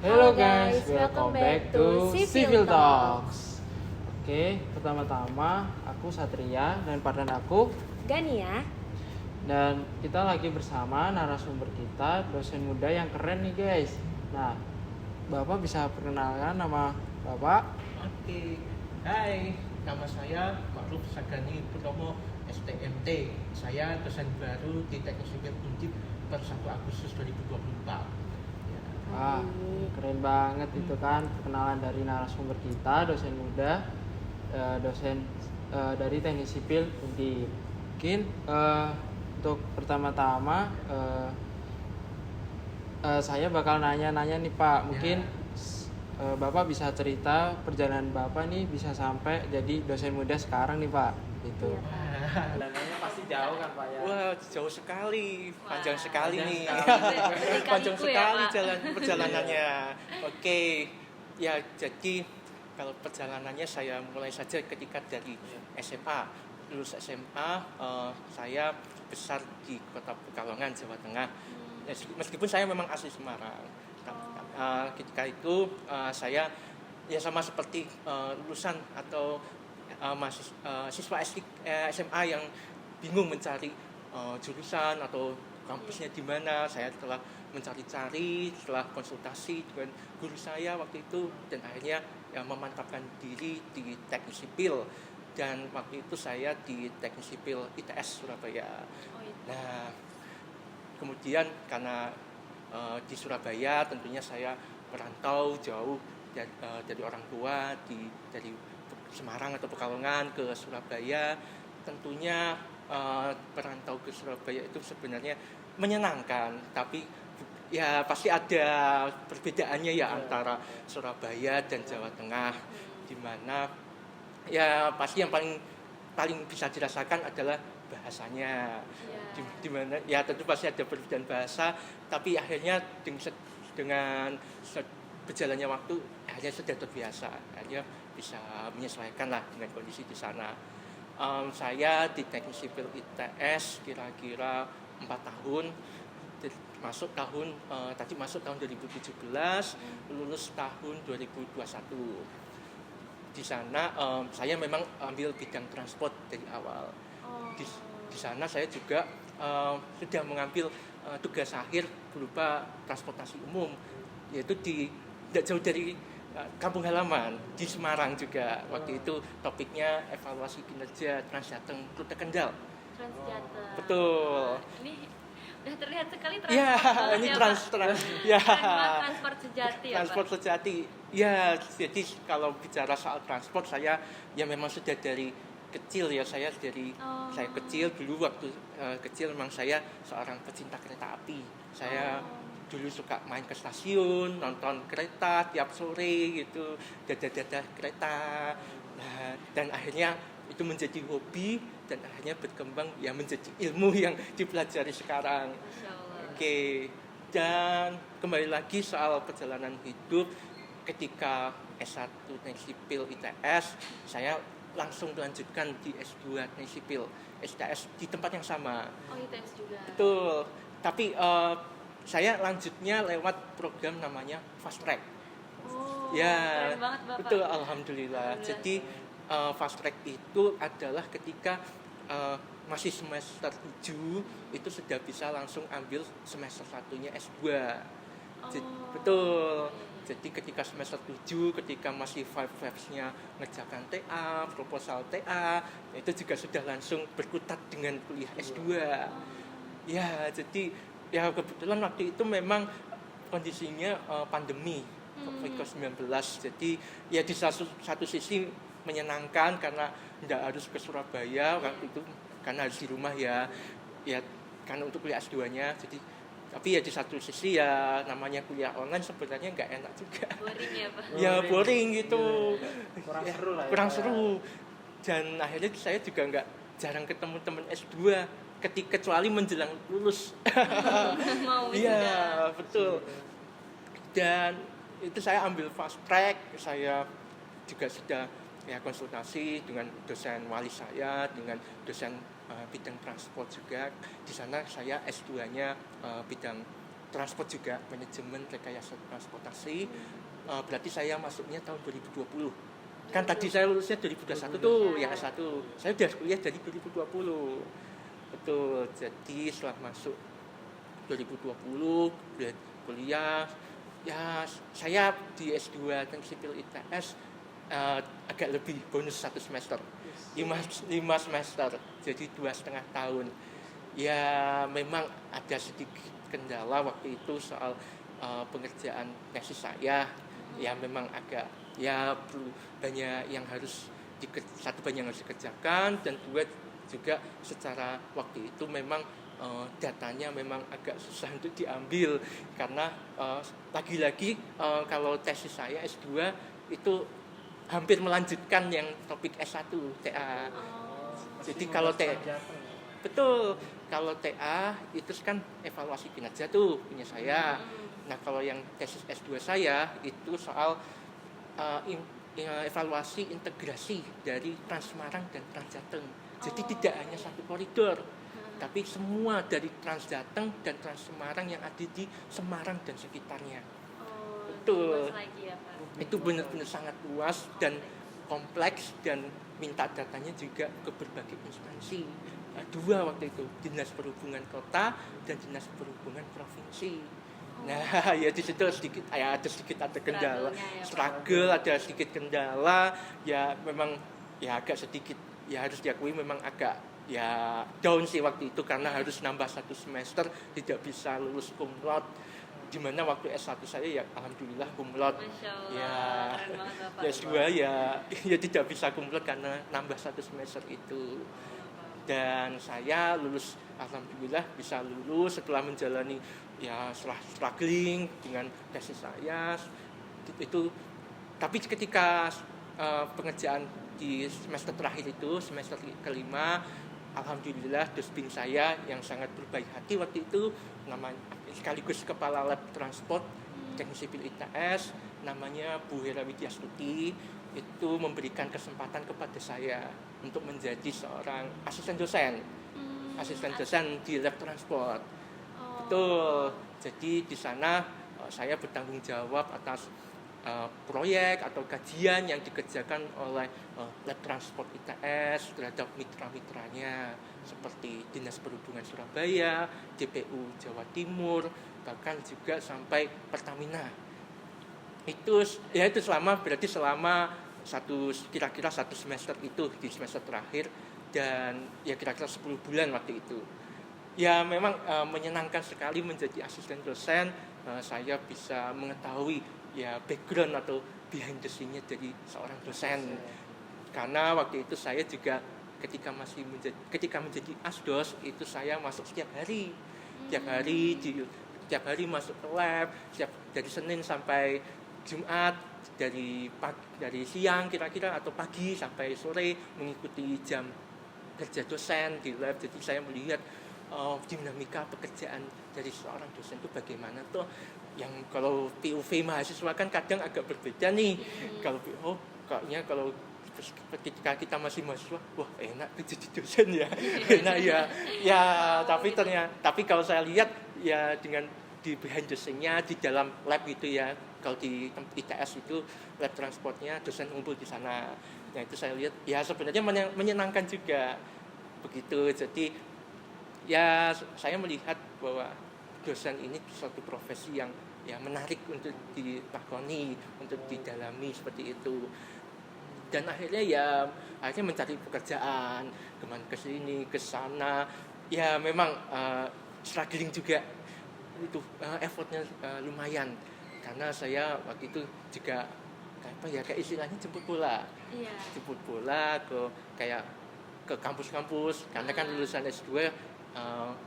Hello guys, welcome back to Civil Talks. Oke, pertama-tama aku Satria dan partner aku Gania. dan kita lagi bersama narasumber kita, dosen muda yang keren nih guys. Nah, Bapak bisa perkenalkan nama Bapak? Oke, hai, nama saya Ma'ruf Sagani Purnomo STMT. Saya dosen baru di Teknik Sipil Undip per 1 Agustus 2024. Ya. Wah, keren banget itu kan perkenalan dari narasumber kita, dosen muda, dosen dari Teknik Sipil Undip. Mungkin untuk pertama-tama saya bakal nanya-nanya nih Pak. Mungkin Bapak bisa cerita perjalanan Bapak nih bisa sampai jadi dosen muda sekarang nih Pak. Gitu. Perjalanannya pasti jauh kan Pak ya? Wah, jauh sekali, panjang sekali panjang nih. sekali. Panjang sekali ya, perjalanannya. Oke, ya jadi kalau perjalanannya saya mulai saja ketika dari SMA. Lulus SMA, saya besar di Kota Pekalongan, Jawa Tengah. Meskipun saya memang asli Semarang. Ketika itu saya ya sama seperti lulusan atau siswa SMA yang bingung mencari jurusan atau kampusnya di mana. Saya telah mencari-cari, setelah konsultasi dengan guru saya waktu itu, dan akhirnya ya, memantapkan diri di Teknik Sipil. Dan waktu itu saya di Teknik Sipil ITS Surabaya. Nah, kemudian karena di Surabaya tentunya saya merantau jauh dari orang tua dari Semarang atau Pekalongan ke Surabaya. Tentunya merantau ke Surabaya itu sebenarnya menyenangkan, tapi ya pasti ada perbedaannya ya antara Surabaya dan Jawa Tengah, di mana ya pasti yang paling bisa dirasakan adalah bahasanya. Di mana ya tentu pasti ada perbedaan bahasa, tapi akhirnya dengan berjalannya waktu akhirnya sudah terbiasa, akhirnya bisa menyesuaikan lah dengan kondisi di sana. Saya di Teknik Sipil ITS kira-kira 4 tahun, masuk tahun 2017, lulus tahun 2021. Di sana saya memang ambil bidang transport dari awal. Di sana saya juga sudah mengambil tugas akhir berupa transportasi umum, yaitu tidak jauh dari kampung halaman di Semarang juga. Waktu itu topiknya evaluasi kinerja Transjateng Rute Kendal. Transjateng. Betul. Ini udah terlihat sekali transport. Ya, ini trans ya. Transport sejati ya, Transport Pak? sejati. Ya, jadi kalau bicara soal transport, saya ya memang sudah dari kecil ya, saya kecil dulu waktu kecil memang saya seorang pecinta kereta api. Saya dulu suka main ke stasiun, nonton kereta tiap sore gitu, dadah kereta. Nah, dan akhirnya itu menjadi hobi dan akhirnya berkembang ya menjadi ilmu yang dipelajari sekarang. Masya Allah. Oke. Dan kembali lagi soal perjalanan hidup, ketika S1 Teknik Sipil ITS, saya langsung melanjutkan di S2 Teknik Sipil STS di tempat yang sama. Oh, ITS juga. Betul. Tapi saya lanjutnya lewat program namanya Fast Track. Oh, Ya, keren banget Bapak. betul, alhamdulillah. Jadi Fast Track itu adalah ketika masih semester 7 itu sudah bisa langsung ambil semester 1-nya S2. Betul. Jadi ketika semester 7, ketika masih 5-nya ngerjakan TA, proposal TA, itu juga sudah langsung berkutat dengan kuliah S2. Ya, jadi ya kebetulan waktu itu memang kondisinya pandemi COVID-19. Jadi ya di satu sisi menyenangkan karena tidak harus ke Surabaya waktu itu, karena harus di rumah ya karena untuk kuliah S2-nya. Jadi tapi ya di satu sisi ya namanya kuliah online sebenarnya nggak enak juga. Boring ya, Pak? Ya boring gitu. Kurang Ya, seru lah ya, kurang Pak ya. seru. Dan akhirnya saya juga nggak jarang ketemu teman S2 kecuali menjelang lulus. Mau Iya, betul. Dan itu saya ambil fast track, saya juga sudah ya konsultasi dengan dosen wali saya, dengan dosen bidang transport juga. Di sana saya S2-nya bidang transport juga, manajemen rekayasa transportasi. Berarti saya masuknya tahun 2020. Kan tadi saya lulusnya 2021 tuh, yang S1. Saya udah kuliah dari 2020. Betul. Jadi setelah masuk 2020 kuliah, ya saya di S2 Teknik Sipil ITS agak lebih bonus 1 semester. 5 semester, jadi 2,5 tahun. Ya memang ada sedikit kendala waktu itu soal pengerjaan tesis saya. Ya memang agak, ya perlu banyak yang harus satu banyak yang harus dikerjakan, dan dua juga secara waktu itu memang datanya memang agak susah untuk diambil, karena lagi-lagi kalau tesis saya S2 itu hampir melanjutkan yang topik S1 TA. Jadi kalau betul, kalau TA itu kan evaluasi kinerja tuh punya saya. Nah kalau yang tesis S2 saya itu soal evaluasi integrasi dari Trans Semarang dan Trans Jateng. Jadi tidak hanya satu koridor, tapi semua dari Trans Jateng dan Trans Semarang yang ada di Semarang dan sekitarnya. Betul. Itu benar-benar sangat luas dan kompleks, dan minta datanya juga ke berbagai instansi. Dua waktu itu, Dinas Perhubungan Kota dan Dinas Perhubungan Provinsi. Nah, ya di situ ada sedikit kendala, struggle, ada sedikit kendala, ya memang ya agak sedikit, ya harus diakui memang agak ya down sih waktu itu, karena harus nambah 1 semester, tidak bisa lulus cum laude. Dimana waktu S1 saya ya alhamdulillah cum laude. Ya S2 ya tidak bisa cum laude karena nambah 1 semester itu. Dan saya lulus, alhamdulillah bisa lulus setelah menjalani ya setelah struggling dengan tesis saya itu. Tapi ketika pengerjaan di semester terakhir itu, semester kelima, alhamdulillah dosbing saya yang sangat berbaik hati waktu itu, namanya sekaligus kepala lab transport Teknik Sipil ITS, namanya Bu Hera Widyastuti, itu memberikan kesempatan kepada saya untuk menjadi seorang asisten dosen di lab transport. Betul. Jadi di sana saya bertanggung jawab atas proyek atau kajian yang dikerjakan oleh lab transport ITS terhadap mitra-mitranya seperti Dinas Perhubungan Surabaya, DPU Jawa Timur, bahkan juga sampai Pertamina. Itu berarti selama kira-kira 1 semester itu, di semester terakhir, dan ya kira-kira 10 bulan waktu itu. Ya memang menyenangkan sekali menjadi asisten dosen. Saya bisa mengetahui ya background atau behind the scene-nya dari seorang dosen. Karena waktu itu saya juga ketika menjadi asdos itu saya masuk setiap hari. Setiap hari masuk ke lab, dari Senin sampai Jumat, dari siang kira-kira atau pagi sampai sore, mengikuti jam kerja dosen di lab. Jadi saya melihat dinamika pekerjaan dari seorang dosen itu bagaimana tuh, yang kalau POV mahasiswa kan kadang agak berbeda nih. Kayaknya kalau ketika kita masih mahasiswa, wah enak jadi dosen ya, enak ya. Tapi kalau saya lihat ya dengan di behind the scene-nya di dalam lab gitu ya, kalau di ITS itu lab transportnya dosen ngumpul di sana. Nah itu saya lihat ya sebenarnya menyenangkan juga begitu. Jadi ya saya melihat bahwa dosen ini suatu profesi yang ya menarik untuk dilakoni, untuk didalami seperti itu. Dan akhirnya mencari pekerjaan, kemana ke sini ke sana, ya memang struggling juga itu, effortnya lumayan, karena saya waktu itu juga kayak istilahnya jemput bola ke kampus-kampus, karena kan lulusan S2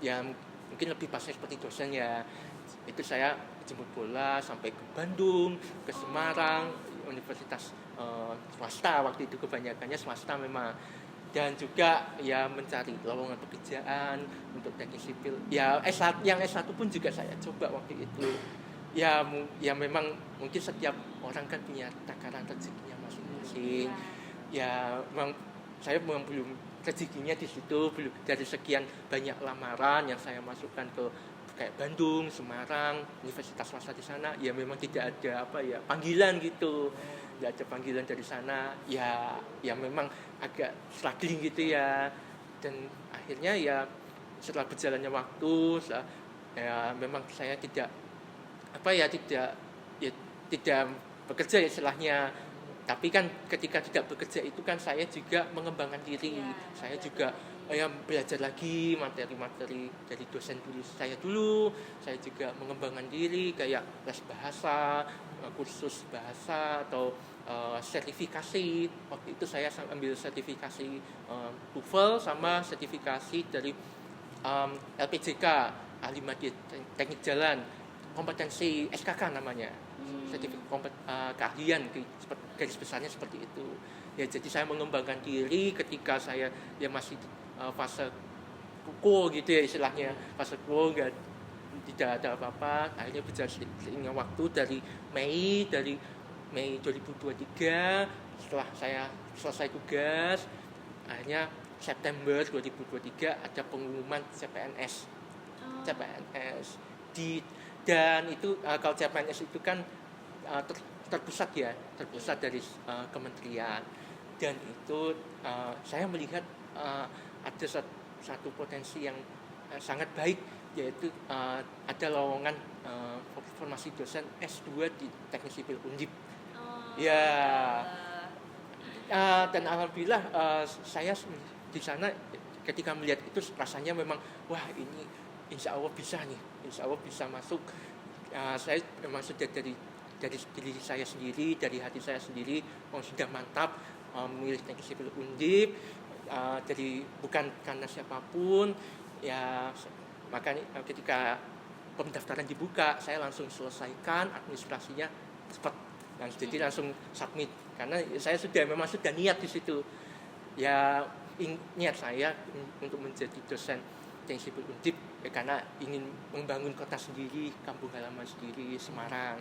yang mungkin lebih pasnya seperti dosen ya. Itu saya jemput bola sampai ke Bandung, ke Semarang, universitas swasta waktu itu, kebanyakannya swasta memang. Dan juga ya mencari lowongan pekerjaan untuk teknik sipil. Ya yang S1 pun juga saya coba waktu itu. Ya memang mungkin setiap orang kan punya takaran rezekinya masing-masing. Ya memang saya belum rezekinya di situ, belum dari sekian banyak lamaran yang saya masukkan ke kayak Bandung, Semarang, universitas swasta di sana, ya memang tidak ada panggilan gitu, tidak ada panggilan dari sana, ya memang agak struggling gitu ya. Dan akhirnya ya setelah berjalannya waktu, ya memang saya tidak tidak bekerja istilahnya. Tapi kan ketika tidak bekerja itu kan saya juga mengembangkan diri, saya juga belajar lagi materi-materi dari dosen dulu saya juga mengembangkan diri kayak les bahasa, kursus bahasa atau sertifikasi. Waktu itu saya ambil sertifikasi TOEFL sama sertifikasi dari LPJK, ahli media teknik jalan, kompetensi SKK namanya, sertifikat keahlian, garis besarnya seperti itu. Ya, jadi saya mengembangkan diri ketika saya masih fase kuko gitu ya istilahnya, fase kuko tidak ada apa-apa. Akhirnya berjalan seiringnya waktu dari Mei 2023, setelah saya selesai tugas, akhirnya September 2023 ada pengumuman CPNS. Dan itu kalau CPNS itu kan terpusat dari kementerian. Dan itu saya melihat ada satu potensi yang sangat baik, yaitu ada lowongan formasi dosen S2 di Teknik Sipil Undip. Dan alhamdulillah saya di sana ketika melihat itu rasanya memang wah, ini insya Allah bisa masuk. Saya memang sudah dari diri saya sendiri, dari hati saya sendiri sudah mantap memilih Teknik Sipil Undip. Jadi bukan karena siapapun ya, makanya ketika pendaftaran dibuka saya langsung selesaikan administrasinya cepat dan jadi langsung submit, karena saya memang sudah niat di situ ya, niat saya untuk menjadi dosen Teknik Sipil Undip ya, karena ingin membangun kota sendiri, kampung halaman sendiri, Semarang,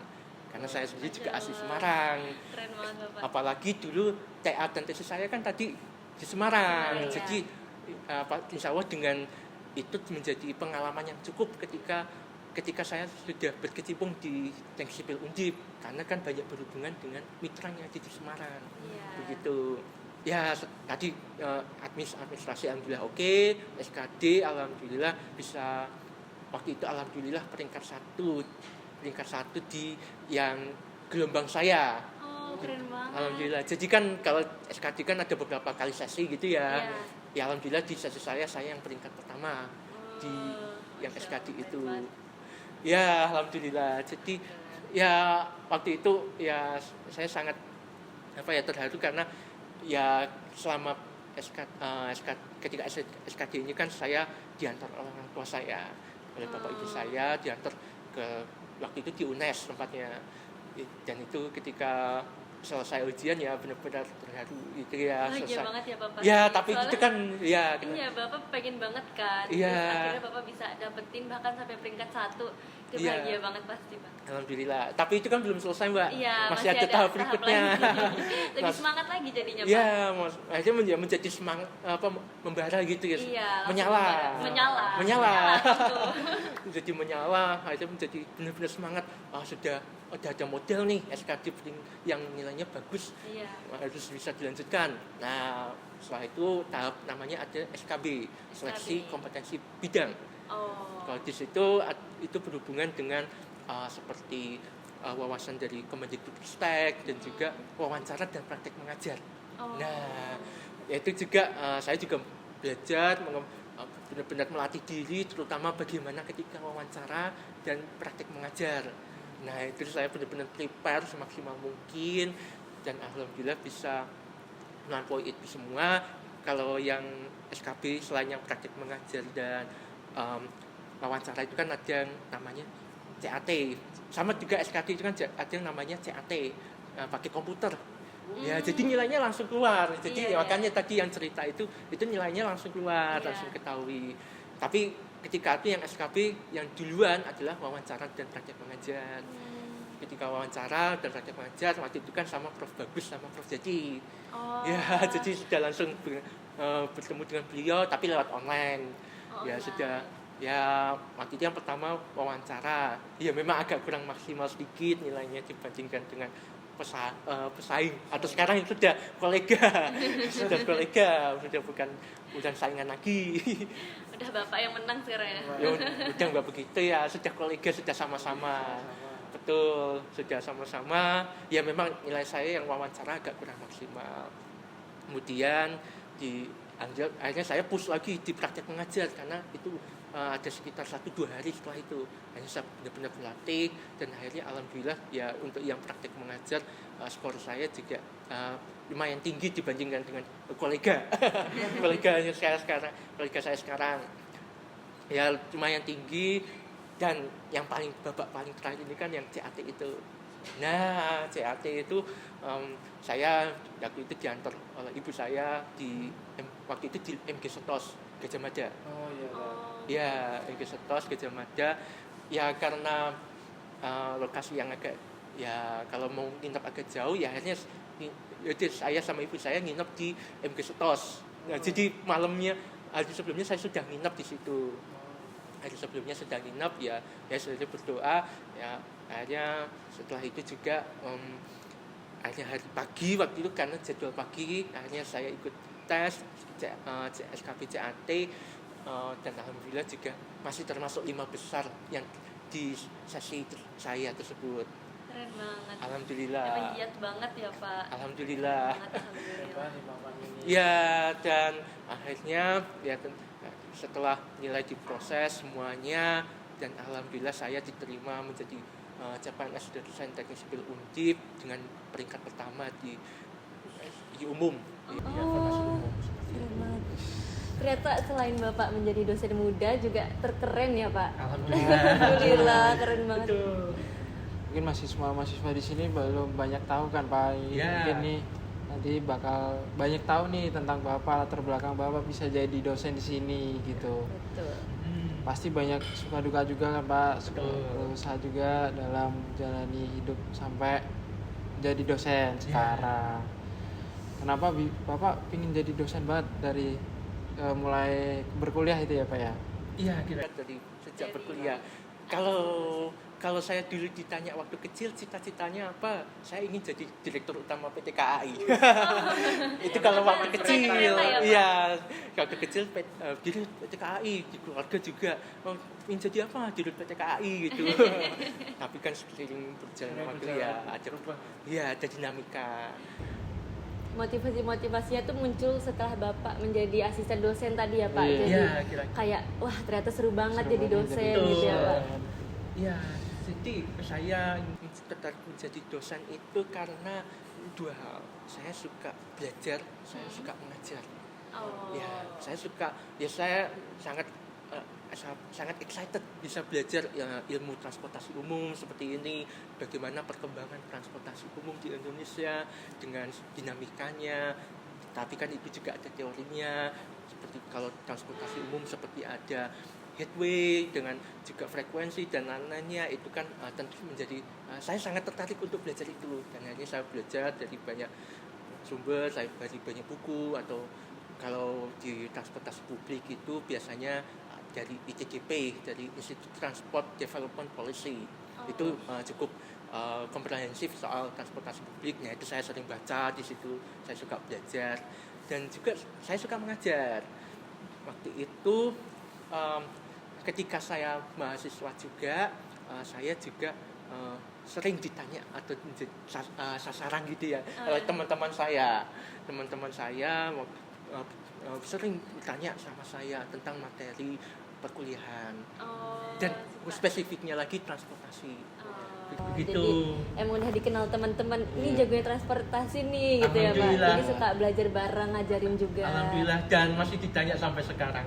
karena saya sendiri juga asli Semarang. Keren banget Bapak. Apalagi dulu TA dan tesis saya kan tadi di Semarang. Jadi insya Allah dengan itu menjadi pengalaman yang cukup ketika saya sudah berkecimpung di Teknik Sipil Undip, karena kan banyak berhubungan dengan mitranya di Semarang. Begitu. Ya, tadi administrasi alhamdulillah oke, SKD alhamdulillah bisa, waktu itu alhamdulillah peringkat satu di yang gelombang saya. Keren banget. Alhamdulillah. Jadi kan kalau SKD kan ada beberapa kali sesi gitu ya. Ya alhamdulillah di sesi saya yang peringkat pertama di yang SKD itu. Ya alhamdulillah. Jadi ya waktu itu ya saya sangat terharu, karena ya selama ketika SKD ini kan saya diantar oleh orang tua saya, oleh bapak ibu saya, diantar ke waktu itu di UNES tempatnya. Dan itu ketika selesai ujian ya benar-benar terharu gitu ya. Bahagia banget ya Bapak. Ya, tapi soalnya, itu kan ya. Iya, Bapak pengen banget kan. Iya. Terus akhirnya Bapak bisa dapetin bahkan sampai peringkat 1. Itu bahagia banget pasti, Pak. Alhamdulillah. Tapi itu kan belum selesai, Mbak. Iya, masih ada tahap berikutnya. Lebih semangat lagi jadinya, Pak. Iya, akhirnya menjadi semangat membara gitu ya. Iya, menyala. Jadi menyala, akhirnya menjadi benar-benar semangat. Sudah ada model nih SKD yang nilainya bagus, harus bisa dilanjutkan. Nah, setelah itu tahap namanya ada SKB, seleksi kompetensi bidang. Kalau di situ itu berhubungan dengan seperti wawasan dari Kemendikbudristek dan juga wawancara dan praktek mengajar. Nah, itu juga saya juga belajar benar-benar melatih diri, terutama bagaimana ketika wawancara dan praktek mengajar. Nah, itu saya benar-benar prepare semaksimal mungkin, dan alhamdulillah bisa melampaui itu semua. Kalau yang SKB selain yang praktek mengajar dan wawancara itu kan ada yang namanya CAT, sama juga SKD itu kan ada yang namanya CAT, pakai komputer. Ya, jadi nilainya langsung keluar. Jadi makanya tadi yang cerita itu nilainya langsung keluar, langsung ketahui. Tapi ketika itu yang SKB yang duluan adalah wawancara dan praktek mengajar. Ketika wawancara dan praktek mengajar waktu itu kan sama Prof Bagus sama Prof Jadi. Jadi sudah langsung bertemu dengan beliau tapi lewat online. Sudah Ya waktu itu yang pertama wawancara, ya memang agak kurang maksimal sedikit nilainya dibandingkan dengan pesaing atau sekarang itu sudah kolega sudah bukan saingan lagi. Udah bapak yang menang sekarang ya. Ya udah nggak begitu ya, sudah kolega, sudah sama-sama. Betul, sudah sama-sama. Ya memang nilai saya yang wawancara agak kurang maksimal. Kemudian akhirnya saya push lagi di praktek mengajar karena itu ada sekitar 1-2 hari setelah itu hanya saya benar-benar berlatih, dan akhirnya alhamdulillah ya untuk yang praktek mengajar skor saya juga lumayan tinggi dibandingkan dengan kolega saya sekarang ya lumayan tinggi. Dan yang babak paling terakhir ini kan yang CAT itu. Nah CAT itu saya waktu itu diantar oleh ibu saya waktu itu di MG Setos Gajah Mada. Oh iya. Ya, MG Setos Gajah Mada. Ya karena lokasi yang agak, ya kalau mau nginep agak jauh ya akhirnya saya sama ibu saya nginep di MG Setos. Nah, jadi malamnya hari sebelumnya saya sudah nginep di situ. Hari sebelumnya sudah nginep ya sudah berdoa ya. Akhirnya setelah itu juga akhirnya hari pagi waktu itu karena jadwal pagi akhirnya saya ikut tes SKP CAT dan alhamdulillah juga masih termasuk 5 besar yang di sesi saya tersebut. Keren banget. Alhamdulillah. Emang giat banget ya Pak. Alhamdulillah. Alhamdulillah. Ya dan akhirnya ya setelah nilai diproses semuanya dan alhamdulillah saya diterima menjadi CPNS dosen teknik sipil Undip dengan peringkat pertama di umum. Farmasi umum. Keren banget. Ternyata selain Bapak menjadi dosen muda juga terkeren ya Pak. Alhamdulillah, keren banget. Betul. Mungkin mahasiswa di sini belum banyak tahu kan Pak. Mungkin nih nanti bakal banyak tahu nih tentang Bapak, latar belakang Bapak bisa jadi dosen di sini gitu. Betul. Pasti banyak suka duka juga kan Pak, usaha juga dalam menjalani hidup sampai jadi dosen sekarang. Kenapa Bapak ingin jadi dosen banget dari mulai berkuliah itu ya Pak ya? Iya, kira dari sejak berkuliah. Kalau saya dulu ditanya waktu kecil cita-citanya apa, saya ingin jadi direktur utama PT KAI. Itu kalau waktu kecil. Iya, waktu kecil jadi PT KAI, di keluarga juga ingin jadi apa, jadi PT KAI gitu. Tapi kan seiring berjalannya waktu ya ada dinamika. Motivasinya tuh muncul setelah Bapak menjadi asisten dosen tadi ya Pak. Jadi kayak wah ternyata seru banget jadi dosen gitu ya Pak. Iya, jadi saya tertarik menjadi dosen itu karena 2 hal. Saya suka belajar, saya suka mengajar. Ya, saya sangat excited bisa belajar ya, ilmu transportasi umum seperti ini, bagaimana perkembangan transportasi umum di Indonesia dengan dinamikanya. Tapi kan itu juga ada teorinya, seperti kalau transportasi umum seperti ada headway dengan juga frekuensi dan lain-lainnya, itu kan tentu menjadi saya sangat tertarik untuk belajar itu. Dan akhirnya saya belajar dari banyak sumber, saya dari banyak buku, atau kalau di transportasi publik itu biasanya dari ITDP, dari Institute Transport Development Policy. Itu cukup komprehensif soal transportasi publik. Nah, itu saya sering baca di situ, saya suka belajar dan juga saya suka mengajar. Waktu itu ketika saya mahasiswa juga, saya juga sering ditanya atau sasaran gitu ya oleh teman-teman saya sering ditanya sama saya tentang materi perkuliahan dan spesifiknya lagi transportasi. Begitu. Jadi emang udah dikenal teman-teman ini jagonya transportasi nih gitu ya Pak. Jadi suka belajar bareng, ngajarin juga. Alhamdulillah, dan masih ditanya sampai sekarang.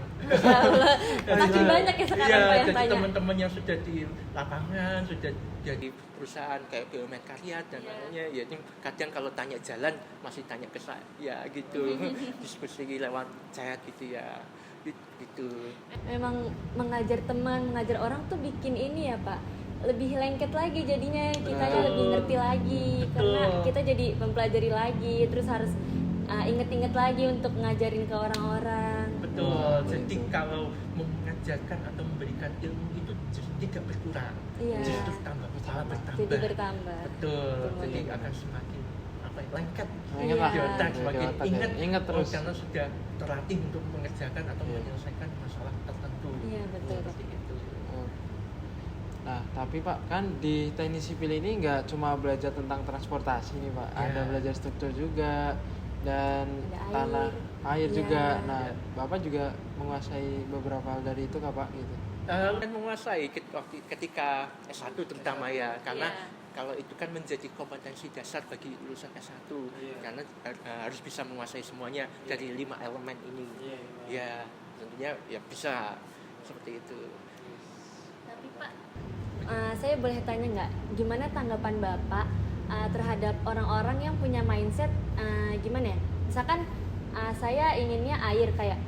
Masih banyak ya sekarang Pak yang jadi tanya. Teman-teman yang sudah di lapangan, sudah jadi perusahaan kayak BUMN Karya dan lainnya, ya ini kadang kalau tanya jalan masih tanya ke saya, ya gitu. Diskusi lewat chat gitu ya. Gitu. Memang mengajar teman, mengajar orang tuh bikin ini ya Pak, lebih lengket lagi jadinya, kitanya lebih ngerti lagi. Karena kita jadi mempelajari lagi, terus harus inget-inget lagi untuk ngajarin ke orang-orang. Betul. Jadi kalau mau mengajarkan atau memberikan ilmu itu justru tidak berkurang, Iya. justru malah bertambah. Jadi bertambah. Betul, Betul. jadi akan semakin lengket Lengket lah. di otak, Di semakin otak ya. ingat, Ingat terus. karena sudah terlatih untuk mengerjakan atau Iya. menyelesaikan masalah tertentu. Iya, betul. Seperti itu. Oh. Nah, tapi Pak, kan di teknik sipil ini nggak cuma belajar tentang transportasi nih Pak, Ya. ada belajar struktur juga dan Ada tanah air Iya. juga. Nah, Ya. Bapak juga menguasai beberapa hal dari itu kah Pak gitu? Dan menguasai ketika S1 terutama ya, karena Iya. kalau itu kan menjadi kompetensi dasar bagi lulusan S1, Iya. karena harus bisa menguasai semuanya dari 5 elemen ini. Ya, tentunya ya bisa seperti itu. Tapi Pak, saya boleh tanya nggak, gimana tanggapan Bapak terhadap orang-orang yang punya mindset gimana ya? Misalkan saya inginnya air, kayak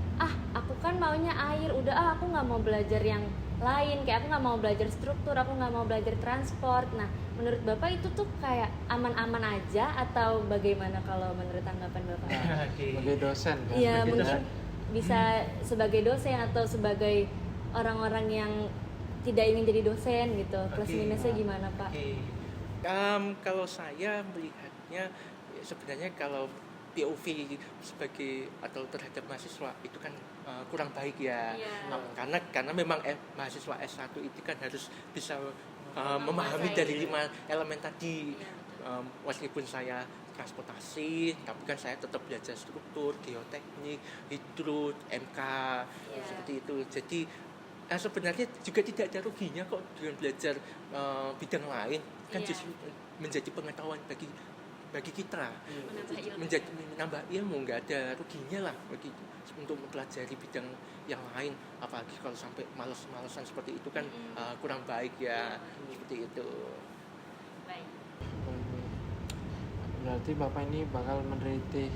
aku kan maunya air, udah aku nggak mau belajar yang lain, kayak aku nggak mau belajar struktur, aku nggak mau belajar transport. Nah, menurut Bapak itu tuh kayak aman-aman aja atau bagaimana kalau menurut tanggapan Bapak? Oke. Sebagai dosen kan? Iya, sebagai mungkin dosen. bisa sebagai dosen atau sebagai orang-orang yang tidak ingin jadi dosen gitu. Plus Oke. minusnya gimana Pak? Oke. Kalau saya melihatnya sebenarnya kalau POV sebagai atau terhadap mahasiswa itu kan kurang baik ya. Iya. Karena memang mahasiswa S1 itu kan harus bisa memahami Menguasai. dari 5 elemen tadi. Iya. Meskipun saya transportasi, tapi kan saya tetap belajar struktur, geoteknik, hidro, MK, Iya. seperti itu. Jadi sebenarnya juga tidak ada ruginya kok dengan belajar bidang lain, kan Iya. justru menjadi pengetahuan bagi kita, Menambah ilmu. menjadi menambah ilmu, nggak ada ruginya lah untuk mempelajari bidang yang lain, apalagi kalau sampai males-malesan seperti itu kan kurang baik ya, seperti itu. Baik. Berarti Bapak ini bakal meneliti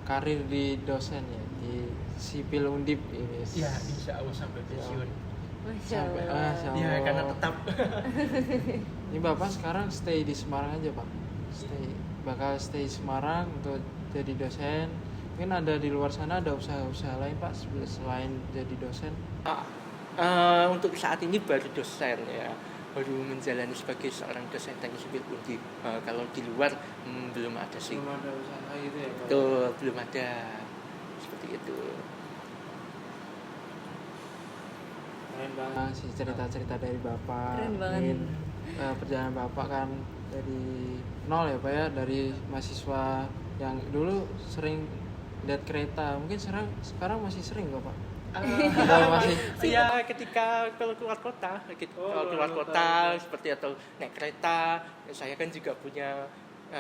karir di dosen ya, di sipil Undip ini. Ya, insya Allah sampai pensiun. Masya Sampai- Allah. Masya Ya, Allah. karena tetap. Ini Bapak sekarang stay di Semarang aja Pak. Bakal stay Semarang untuk jadi dosen. Mungkin ada di luar sana ada usaha-usaha lain Pak selain jadi dosen. Untuk saat ini baru dosen ya, baru menjalani sebagai seorang dosen teknik sipil Undip. Kalau di luar belum ada sih. Belum ada usaha gitu ya Pak. Betul, belum ada seperti itu. Keren banget sih cerita-cerita dari Bapak. Keren banget. Mungkin, perjalanan Bapak kan dari nol ya Pak ya, dari mahasiswa yang dulu sering lihat kereta, mungkin sekarang masih sering nggak Pak? Kalau masih Ya, ketika kalau keluar kota, keluar seperti atau naik kereta, saya kan juga punya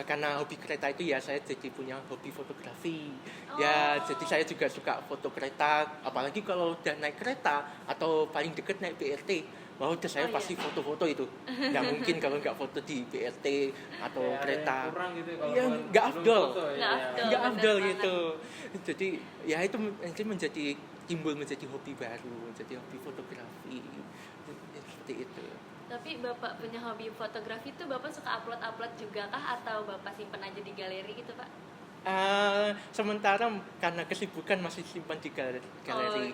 karena hobi kereta itu ya, saya jadi punya hobi fotografi. Ya, jadi saya juga suka foto kereta, apalagi kalau udah naik kereta atau paling deket naik BRT. Wah, udah saya pasti foto-foto itu. Nggak mungkin kalau nggak foto di BRT atau kereta. Ya, nggak afdol. Nggak afdol bener gitu. Jadi ya itu menjadi timbul menjadi hobi baru, menjadi hobi fotografi. Seperti itu. Tapi Bapak punya hobi fotografi itu Bapak suka upload juga kah atau Bapak simpan aja di galeri gitu Pak? Sementara karena kesibukan masih simpan di galeri.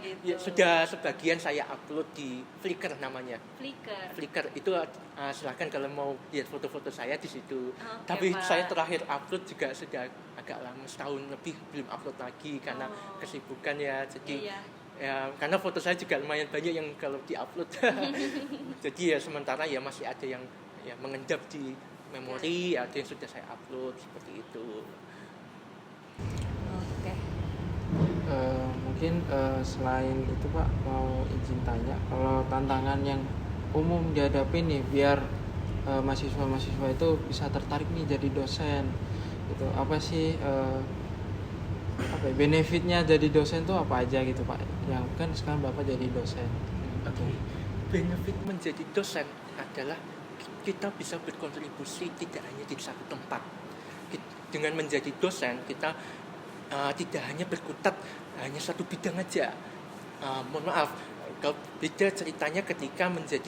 gitu. Ya, sudah sebagian saya upload di Flickr namanya. Flickr itu silakan kalau mau lihat foto-foto saya di situ. Oke, Tapi Pak. saya terakhir upload juga sudah agak lama, setahun lebih belum upload lagi karena kesibukan ya. Jadi Iya. ya karena foto saya juga lumayan banyak yang kalau diupload. Jadi ya sementara ya masih ada yang ya mengendap di memori, ada yang sudah saya upload seperti itu. Oke. mungkin selain itu Pak mau izin tanya, kalau tantangan yang umum dihadapi nih biar mahasiswa-mahasiswa itu bisa tertarik nih jadi dosen gitu, apa sih benefitnya jadi dosen tuh apa aja gitu Pak, yang kan sekarang Bapak jadi dosen. Oke. Benefit menjadi dosen adalah kita bisa berkontribusi tidak hanya di satu tempat. Dengan menjadi dosen kita tidak hanya berkutat hanya satu bidang aja. Mohon maaf, kalau beda ceritanya ketika menjadi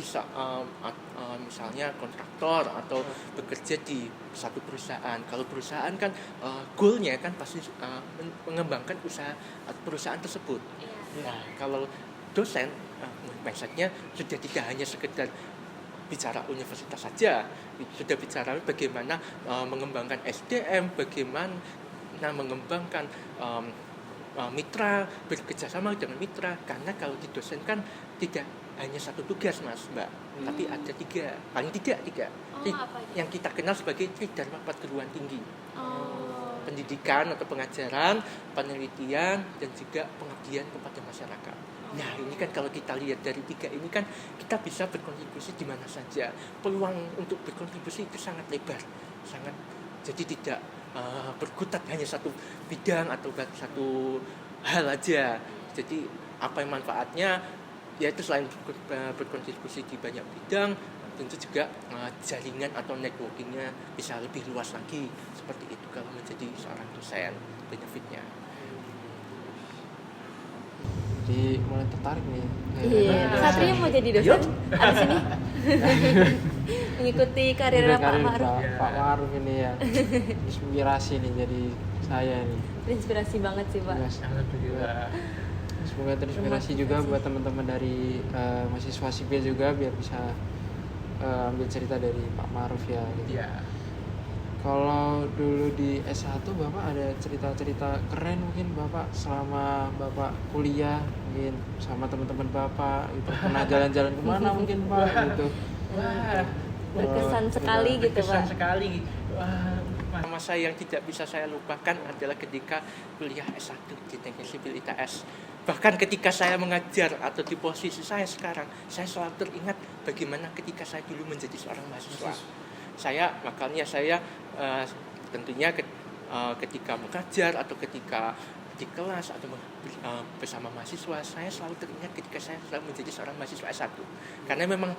misalnya kontraktor atau bekerja di satu perusahaan. Kalau perusahaan kan goalnya kan pasti mengembangkan usaha perusahaan tersebut. Nah, kalau dosen mindsetnya sudah tidak hanya sekedar bicara universitas saja, sudah bicara bagaimana mengembangkan SDM, bagaimana mengembangkan mitra, bekerjasama dengan mitra. Karena kalau di dosen kan tidak hanya satu tugas Mas Mbak, tapi ada 3, paling tidak 3 apa aja? yang kita kenal sebagai Tridharma perguruan tinggi. Oh. Pendidikan atau pengajaran, penelitian, dan juga pengabdian kepada masyarakat. Nah ini kan kalau kita lihat dari 3 ini kan kita bisa berkontribusi di mana saja. Peluang untuk berkontribusi itu sangat lebar, sangat, jadi tidak berkutat hanya satu bidang atau satu hal aja. Jadi apa yang manfaatnya, yaitu selain berkontribusi di banyak bidang, tentu juga jaringan atau networkingnya bisa lebih luas lagi. Seperti itu kalau menjadi seorang dosen, benefitnya. Jadi mulai tertarik nih. Iya, Satria mau jadi dosen abis ini. Mengikuti karir Pak Ma'ruf. Pak Ma'ruf ini ya. Inspirasi nih jadi saya nih. Inspirasi banget sih Pak. Alhamdulillah. Semoga terinspirasi juga buat teman-teman dari mahasiswa sipil juga biar bisa ambil cerita dari Pak Ma'ruf ya. Gitu. Iya. Kalau dulu di S1 Bapak ada cerita-cerita keren mungkin Bapak selama Bapak kuliah mungkin sama teman-teman Bapak itu pernah jalan-jalan kemana mungkin Pak gitu. Wah, Berkesan sekali gitu berkesan Pak. sekali. Wah, masa yang tidak bisa saya lupakan adalah ketika kuliah S1 di Teknik Sipil ITS. Bahkan ketika saya mengajar atau di posisi saya sekarang, saya selalu teringat bagaimana ketika saya dulu menjadi seorang mahasiswa. Makanya saya tentunya ketika mengajar atau ketika di kelas atau bersama mahasiswa, saya selalu teringat ketika saya selalu menjadi seorang mahasiswa S1. Karena memang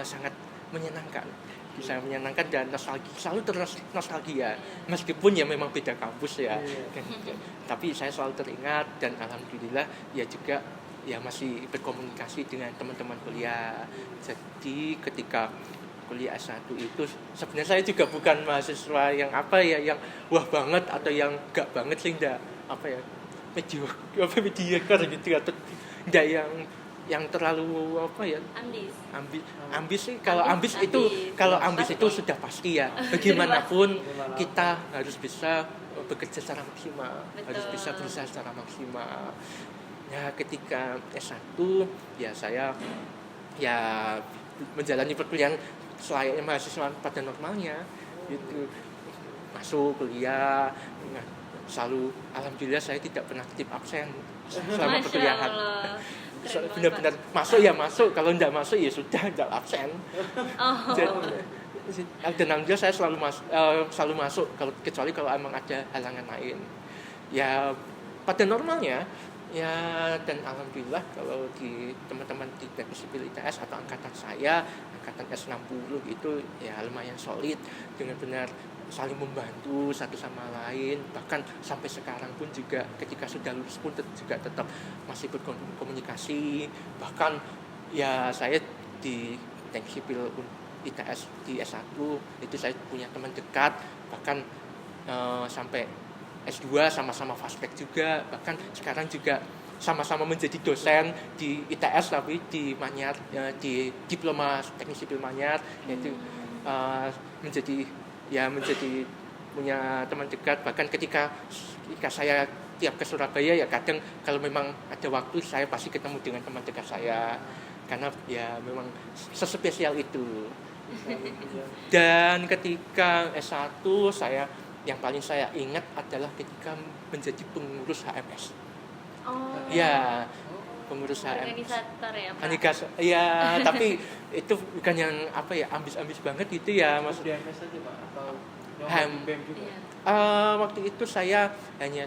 sangat menyenangkan. Saya menyenangkan dan selalu nostalgia. Meskipun ya memang beda kampus ya. Tapi saya selalu teringat dan alhamdulillah ya juga ya masih berkomunikasi dengan teman-teman kuliah. Jadi ketika kuliah S1 itu sebenarnya saya juga bukan mahasiswa yang yang wah banget atau yang enggak banget sih, enggak mediocre gitu atau enggak yang terlalu ambis sih. Kalau ambis itu sudah pasti ya, bagaimanapun kita harus bisa bekerja secara maksimal. Betul. Harus bisa berusaha secara maksimal. Ya ketika S1 ya saya menjalani perkuliahan selayaknya mahasiswa pada normalnya gitu, masuk kuliah selalu, alhamdulillah saya tidak pernah titip absen selama perkuliahan. Benar-benar masuk, kalau tidak masuk ya sudah tidak absen. Dan alhamdulillah saya selalu masuk kecuali kalau emang ada halangan lain ya pada normalnya ya. Dan alhamdulillah kalau di teman-teman di Teknik Sipil ITS atau angkatan saya, angkatan S60 itu ya lumayan solid, dengan benar saling membantu satu sama lain. Bahkan sampai sekarang pun juga ketika sudah lulus pun juga tetap masih berkomunikasi. Bahkan ya saya di Teknik Sipil ITS di S1 itu saya punya teman dekat, bahkan sampai S2 sama-sama Faspek juga, bahkan sekarang juga sama-sama menjadi dosen di ITS tapi di Manyar, di Diploma Teknik Sipil Manyar, yaitu menjadi punya teman dekat. Bahkan ketika saya tiap ke Surabaya ya kadang kalau memang ada waktu saya pasti ketemu dengan teman dekat saya, karena ya memang sespesial itu. Dan ketika S1 yang paling saya ingat adalah ketika menjadi pengurus HMS. Ya, pengurus HMS. Organisator ya Pak. Ya, tapi itu bukan yang ambis-ambis banget itu ya, Mas. Di HMS aja Pak atau BEM juga? Waktu itu saya hanya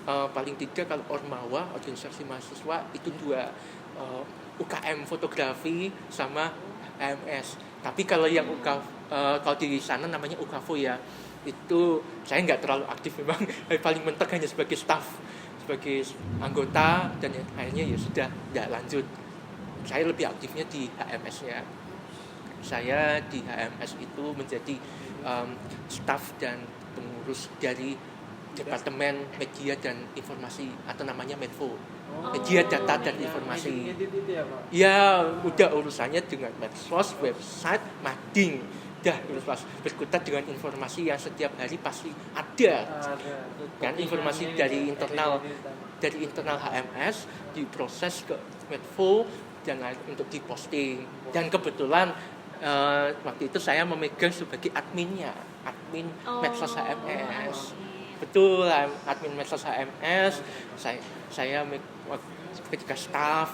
paling tidak kalau Ormawa, organisasi mahasiswa itu 2, UKM fotografi sama HMS. Tapi kalau yang kalau di sana namanya UKAFO ya, itu saya nggak terlalu aktif memang. Paling mentok hanya sebagai staff, sebagai anggota, dan akhirnya ya sudah tidak lanjut. Saya lebih aktifnya di HMS-nya. Saya di HMS itu menjadi staff dan pengurus dari Departemen Media dan Informasi atau namanya Menfo. media data dan informasi. Edit itu ya Pak? Ya, udah urusannya dengan medsos, website, mading. Dah berkutat dengan informasi yang setiap hari pasti ada. Dan informasi dari internal HMS diproses ke Medfo dan untuk diposting. Dan kebetulan waktu itu saya memegang sebagai admin medsos HMS. Betul, admin medsos HMS. Saya ketika staff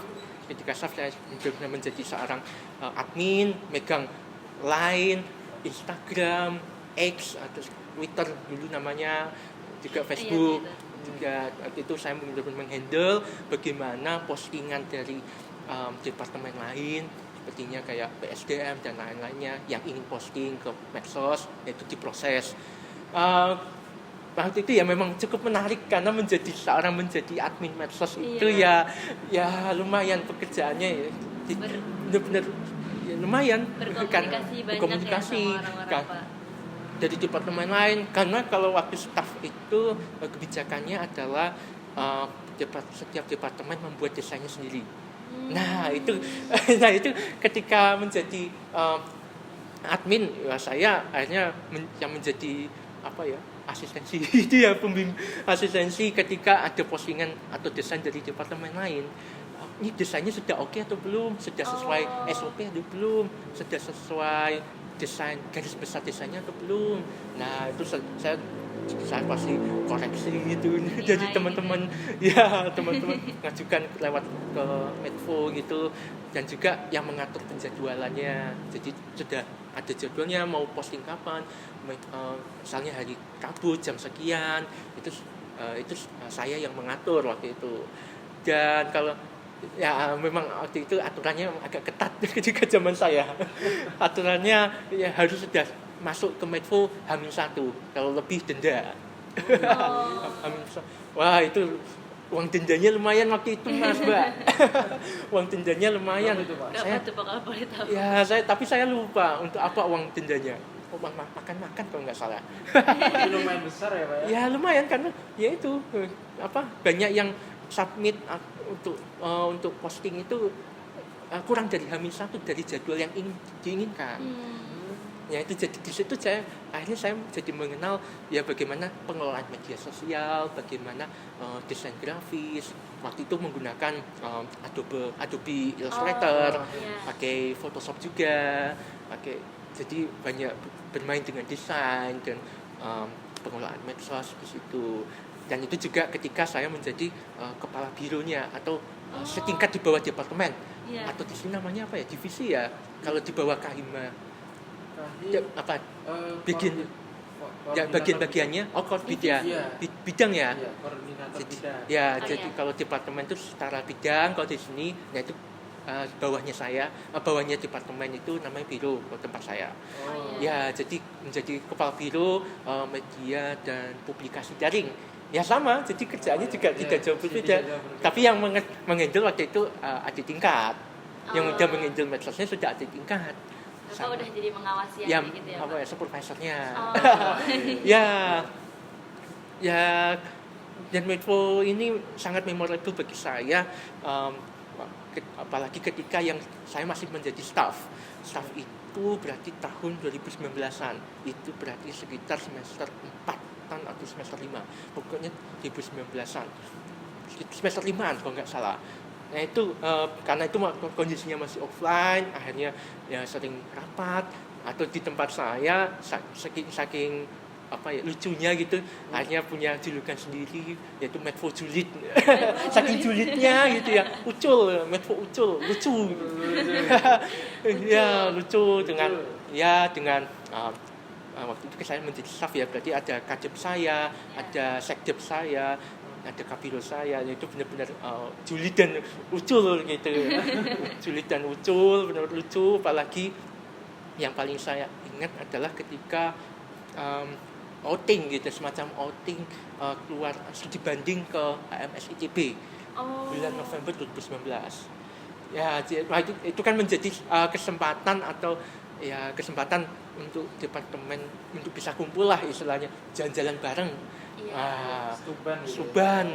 saya benar menjadi seorang admin, megang Line, Instagram, X atau Twitter dulu namanya, juga Facebook. Juga waktu itu saya benar-benar menghandle bagaimana postingan dari departemen lain, sepertinya kayak PSDM dan lain-lainnya yang ingin posting ke medsos, itu diproses. Waktu itu ya memang cukup menarik karena menjadi admin medsos itu ya lumayan pekerjaannya ya. Benar-benar ya lumayan berkomunikasi kan dari departemen lain, karena kalau waktu staff itu kebijakannya adalah setiap departemen membuat desainnya sendiri. Nah itu ketika menjadi admin ya, saya akhirnya yang menjadi asistensi itu ya, asistensi ketika ada postingan atau desain dari departemen lain. Ini desainnya sudah oke atau belum, sudah sesuai SOP atau belum, sudah sesuai desain garis besar desainnya atau belum. Nah itu saya pasti koreksi gitu. Jadi teman-teman ngajukan lewat ke Medfo gitu, dan juga yang mengatur penjadwalannya. Jadi sudah ada jadwalnya mau posting kapan, misalnya hari Rabu jam sekian, itu saya yang mengatur waktu itu. Dan kalau ya memang waktu itu aturannya agak ketat ketika zaman saya. Aturannya ya harus sudah masuk ke Medfo H-1, kalau lebih denda. Wah itu uang dendanya lumayan waktu itu Mas Mbak. Uang dendanya lumayan itu Pak. Tapi saya lupa untuk apa uang dendanya. Makan kalau nggak salah. Lumayan besar ya Pak ya? Ya lumayan, karena ya itu banyak yang submit untuk posting itu kurang dari H-1 dari jadwal yang diinginkan. Ya itu jadi di situ akhirnya saya jadi mengenal ya bagaimana pengelolaan media sosial, bagaimana desain grafis. Waktu itu menggunakan Adobe Illustrator, pakai Photoshop juga, jadi banyak bermain dengan desain dan pengelolaan medsos di situ. Dan itu juga ketika saya menjadi kepala bironya atau setingkat di bawah departemen, atau di sini namanya apa ya, divisi ya, kalau di bawah Kahima. Bagian-bagiannya bidang ya. Jadi kalau departemen itu secara bidang, kalau di sini itu bawahnya departemen itu namanya biro tempat saya. Ya jadi menjadi kepala biro media dan publikasi daring. Ya sama, jadi kerjaannya juga tidak jauh berbeda. Tapi yang menghandle waktu itu adik tingkat. Yang udah menghandle medsosnya sudah adik tingkat. Bapak udah jadi mengawasi gitu ya Pak? Supervisornya. Dan Medfo ini sangat memorable bagi saya, apalagi ketika yang saya masih menjadi staff itu berarti tahun 2019-an, itu berarti sekitar semester 4 atau semester 5, pokoknya 2019-an, semester 5-an kalau nggak salah. Nah itu karena itu kondisinya masih offline, akhirnya ya sering rapat atau di tempat saya saking lucunya gitu, akhirnya punya julukan sendiri yaitu Medfo Julid. Saking julidnya gitu ya, Medfo Ucul, lucu. Ya lucu dengan waktu itu saya menjadi staff ya, berarti ada kadep saya, ada sekdep saya, ada kabiro saya, itu benar-benar julid dan ucul gitu. Julid dan ucul, benar lucu. Apalagi yang paling saya ingat adalah ketika outing gitu, semacam outing keluar studi banding ke HMS ITB bulan November 2019. Ya itu kan menjadi kesempatan untuk departemen untuk bisa kumpul lah istilahnya, jalan-jalan bareng. Iya. Suban.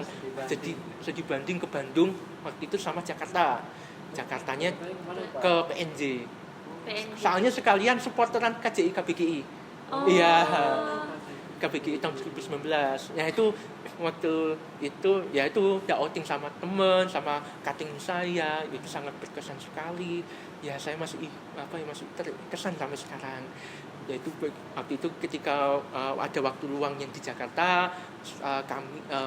Jadi dibanding ke Bandung waktu itu sama Jakarta. Jakartanya ke PNJ. Soalnya sekalian supporteran KJI KBGI. Oh. Iya. KBGI tahun 2019. Ya itu waktu itu ya itu udah outing sama temen, sama cutting saya, itu sangat berkesan sekali. Ya saya masih masih terkesan sampai sekarang. Yaitu waktu itu ketika ada waktu luang yang di Jakarta,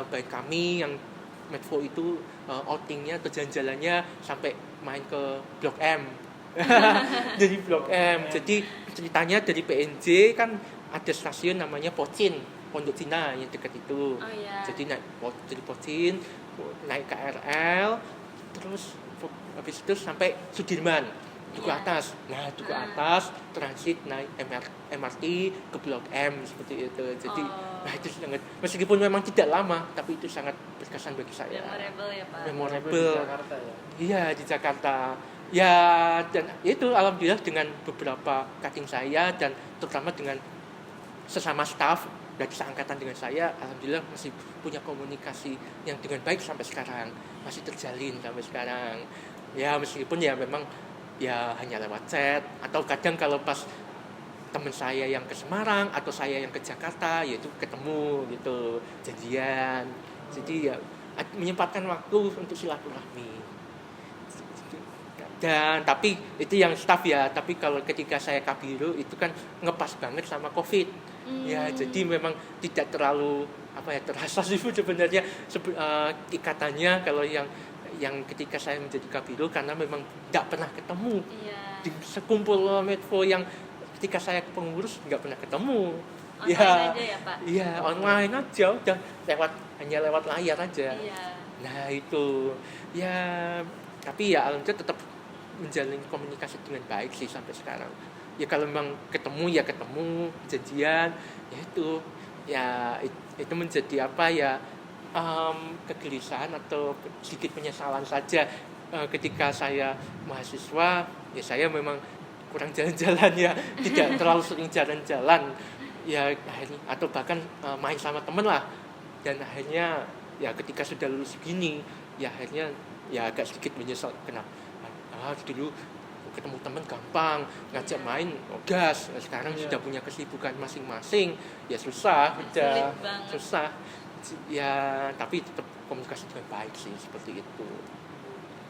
baik kami yang Medfo itu outingnya atau jalan-jalannya sampai main ke Blok M. Jadi Blok M. Jadi ceritanya dari PNJ kan ada stasiun namanya Pocin, Pondok Cina yang dekat itu. Oh, iya. Jadi dari Pocin naik KRL, terus habis itu sampai Sudirman, duku atas. Nah, duku atas transit naik MRT ke Blok M seperti itu. Jadi nah itu sangat, meskipun memang tidak lama, tapi itu sangat berkesan bagi saya. Memorable ya Pak. Memorable. Di Jakarta ya. Iya, di Jakarta. Ya, dan itu alhamdulillah dengan beberapa cutting saya dan terutama dengan sesama staff dari seangkatan dengan saya, alhamdulillah masih punya komunikasi yang dengan baik sampai sekarang, masih terjalin sampai sekarang. Ya, meskipun ya memang ya hanya lewat chat atau kadang kalau pas teman saya yang ke Semarang atau saya yang ke Jakarta, yaitu ketemu gitu, jadian. Jadi ya menyempatkan waktu untuk silaturahmi. Dan tapi itu yang staff ya, tapi kalau ketika saya kabiro itu kan ngepas banget sama COVID. Ya, jadi memang tidak terlalu terasa sih sebenarnya ikatannya kalau yang ketika saya menjadi kabiro, karena memang tidak pernah ketemu. Di sekumpul Medfo yang ketika saya pengurus nggak pernah ketemu. Online aja ya Pak? Iya, online aja, udah hanya lewat layar aja. Iya. Nah itu ya, tapi ya alhamdulillah tetap menjalin komunikasi dengan baik sih sampai sekarang. Ya kalau memang ketemu ya ketemu, janjian, ya itu menjadi kegelisahan atau sedikit penyesalan saja ketika saya mahasiswa. Ya saya memang kurang jalan-jalan ya, tidak terlalu sering jalan-jalan ya akhirnya, atau bahkan main sama temen lah. Dan akhirnya ya ketika sudah lulus gini ya akhirnya ya agak sedikit menyesal, kenapa dulu ketemu teman gampang, ngajak main gas, sekarang sudah punya kesibukan masing-masing ya susah ya, tapi tetap komunikasi dengan baik sih seperti itu.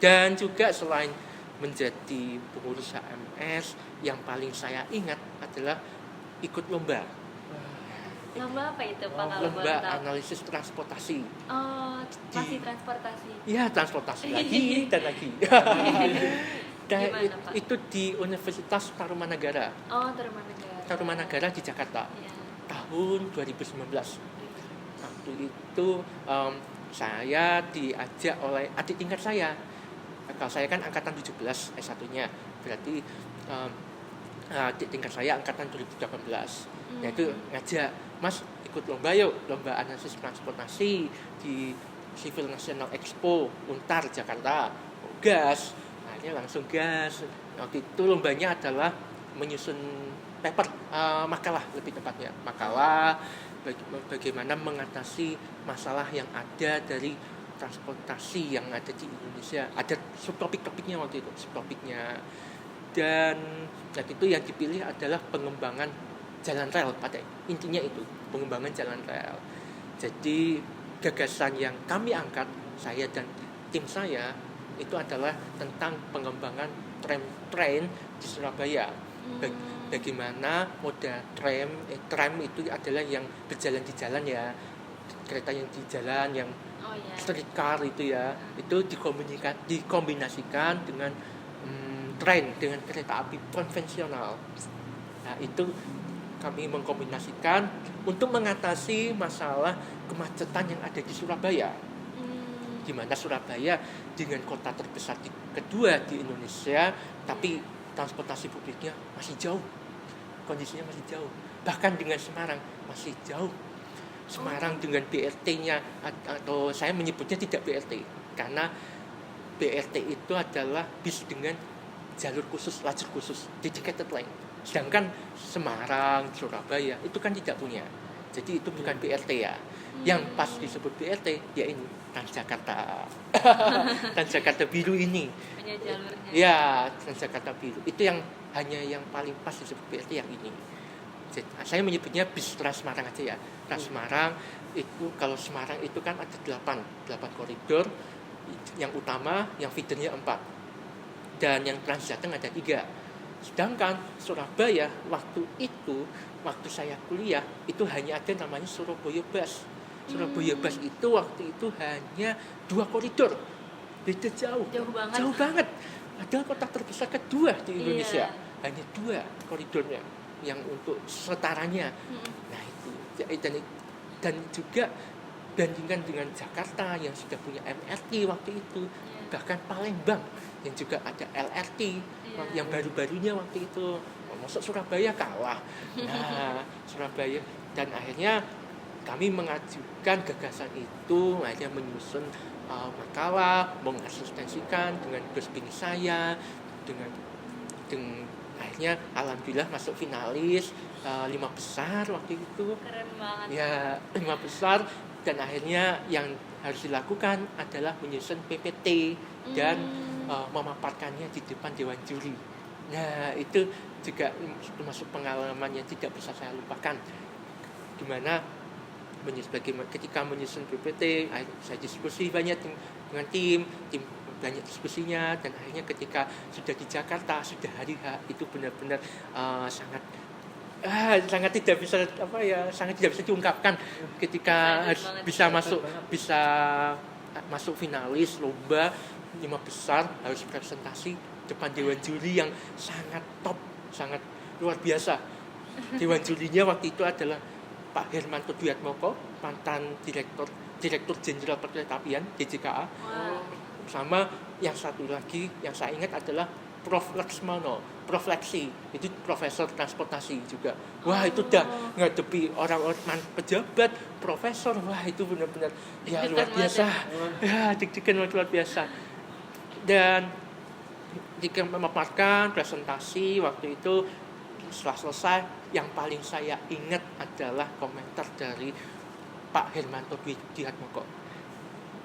Dan juga selain menjadi pengurus HMS, yang paling saya ingat adalah ikut lomba Lomba apa itu Pak kalau lomba boleh tahu? analisis transportasi. Oh, masih transportasi. Iya, transportasi lagi dan lagi. Dan Gimana, Pak? itu di Universitas Tarumanagara. Oh, Tarumanagara. Tarumanagara di Jakarta. Iya. Tahun 2019. Waktu itu saya diajak oleh adik tingkat saya. Kalau saya kan angkatan 17 S1-nya. Berarti adik tingkat saya angkatan 2018. Yaitu ngajak, Mas ikut lomba yuk, lomba analisis transportasi di Civil National Expo Untar Jakarta. Gas, akhirnya langsung gas. Waktu itu lombanya adalah menyusun paper, makalah lebih tepatnya, makalah bagaimana mengatasi masalah yang ada dari transportasi yang ada di Indonesia. Ada subtopik-topiknya waktu itu, subtopiknya. Dan waktu itu yang dipilih adalah pengembangan jalan rel, pada intinya itu pengembangan jalan rel. Jadi gagasan yang kami angkat, saya dan tim saya, itu adalah tentang pengembangan tram di Surabaya. Bagaimana moda tram itu adalah yang berjalan di jalan ya, kereta yang di jalan, yang streetcar itu ya, itu dikombinasikan dengan train, dengan kereta api konvensional. Nah itu kami mengkombinasikan untuk mengatasi masalah kemacetan yang ada di Surabaya. Di mana Surabaya dengan kota terbesar kedua di Indonesia, tapi transportasi publiknya masih jauh. Kondisinya masih jauh. Bahkan dengan Semarang masih jauh. Semarang dengan BRT-nya, atau saya menyebutnya tidak BRT, karena BRT itu adalah bis dengan jalur khusus, lajur khusus, dedicated lane. Sedangkan Semarang, Surabaya itu kan tidak punya. Jadi itu bukan BRT ya. Yang pas disebut BRT ya ini Transjakarta. Transjakarta biru ini. Hanya jalurnya. Ya, Transjakarta biru. Itu yang hanya yang paling pas disebut BRT yang ini. Jadi, saya menyebutnya bis Trans Semarang aja ya. Trans Semarang itu kalau Semarang itu kan ada 8 koridor. Yang utama, yang feedernya 4. Dan yang Trans Jateng ada 3. Sedangkan Surabaya waktu saya kuliah itu hanya ada namanya Surabaya Bus. Surabaya Bus itu waktu itu hanya 2 koridor. Beda jauh. Jauh banget. Padahal kota terbesar kedua di Indonesia. Hanya 2 koridornya yang untuk setaranya. Nah itu dan juga bandingkan dengan Jakarta yang sudah punya MRT waktu itu, bahkan Palembang yang juga ada LRT yang baru-barunya waktu itu. Masuk Surabaya kalah. Nah, Surabaya, dan akhirnya kami mengajukan gagasan itu, akhirnya menyusun makalah, mengasistensikan dengan dosen bimbing saya, dengan akhirnya alhamdulillah masuk finalis 5 besar waktu itu. Keren banget. Ya, 5 besar, dan akhirnya yang harus dilakukan adalah menyusun PPT dan memaparkannya di depan dewan juri. Nah, itu juga termasuk pengalaman yang tidak bisa saya lupakan. Gimana ketika menyusun PPT, saya diskusi banyak dengan tim banyak diskusinya, dan akhirnya ketika sudah di Jakarta, sudah hari H, itu benar-benar sangat tidak bisa sangat tidak bisa diungkapkan ketika bisa masuk finalis lomba 5 besar, harus presentasi depan dewan juri yang sangat top, sangat luar biasa. Dewan jurinya waktu itu adalah Pak Hermanto Dwiatmoko, mantan Direktur Jenderal Perkereta-apian DJKA. Sama yang satu lagi yang saya ingat adalah Prof. Laksmano, Prof. Leksi, itu profesor transportasi juga. Wah, itu udah ngadepi orang-orang pejabat, profesor, wah itu benar-benar ya luar biasa. Ya, deg-degan luar biasa. Dan jika memaparkan presentasi waktu itu, setelah selesai, yang paling saya ingat adalah komentar dari Pak Hermanto Dwiatmoko.